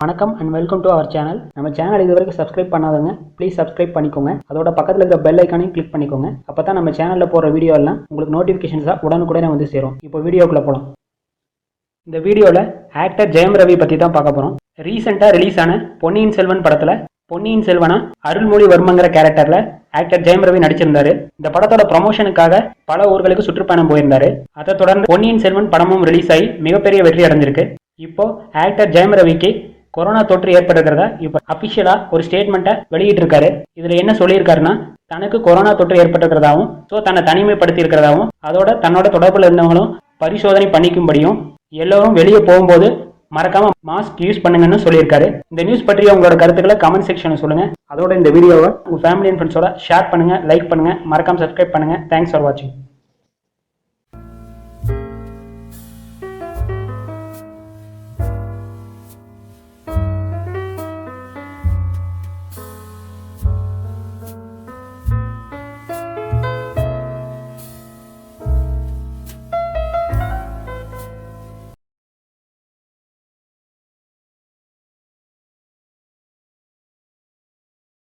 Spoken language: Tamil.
வணக்கம் and welcome to our channel. நம்ம சேனல் இது வரைக்கும் சப்ஸ்கிரைப் பண்ணாதவங்க ப்ளீஸ் சப்ஸ்கிரைப் பண்ணிக்கோங்க. அதோட பக்கத்தில் இருக்கிற பெல் ஐக்கானையும் கிளிக் பண்ணிக்கோங்க. அப்போ தான் நம்ம சேனலில் போகிற வீடியோ எல்லாம் உங்களுக்கு நோட்டிஃபிகேஷன்ஸாக உடனுக்குடனே வந்து சேரும். இப்போ வீடியோக்குள்ளே போகலாம். இந்த வீடியோவில் ஆக்டர் ஜெயம் ரவி பற்றி தான் பார்க்க போகிறோம். ரீசெண்டாக ரிலீஸ் ஆன பொன்னியின் செல்வன் படத்தில் பொன்னியின் செல்வனா அருள்மொழிவர்மங்கிற கேரக்டரில் ஆக்டர் ஜெயம் ரவி நடிச்சிருந்தாரு. இந்த படத்தோட ப்ரமோஷனுக்காக பல ஊர்களுக்கு சுற்றுப்பயணம் போயிருந்தாரு. அதை தொடர்ந்து பொன்னியின் செல்வன் படமும் ரிலீஸ் ஆகி மிகப்பெரிய வெற்றி அடைஞ்சிருக்கு. இப்போ ஆக்டர் ஜெயம் ரவிக்கு கொரோனா தொற்று ஏற்பட்டிருக்கிறதா இப்போ அபிஷியலா ஒரு ஸ்டேட்மெண்ட்டை வெளியிட்டு இருக்காரு. இதுல என்ன சொல்லியிருக்காருன்னா, தனக்கு கொரோனா தொற்று ஏற்பட்டிருக்கிறதாவும் தன்னை தனிமைப்படுத்தி இருக்கிறதாவும் அதோட தன்னோட தொடர்பில் இருந்தவங்களும் பரிசோதனை பண்ணிக்கும்படியும் எல்லோரும் வெளியே போகும்போது மறக்காம மாஸ்க் யூஸ் பண்ணுங்கன்னு சொல்லியிருக்காரு. இந்த நியூஸ் பற்றி உங்களோட கருத்துக்களை கமெண்ட் செக்ஷன்ல சொல்லுங்க. அதோட இந்த வீடியோவை உங்க ஃபேமிலி அண்ட் ஃப்ரெண்ட்ஸோட ஷேர் பண்ணுங்க, லைக் பண்ணுங்க, மறக்காம சப்ஸ்கிரைப் பண்ணுங்க. தேங்க்ஸ் ஃபார் வாட்சிங்.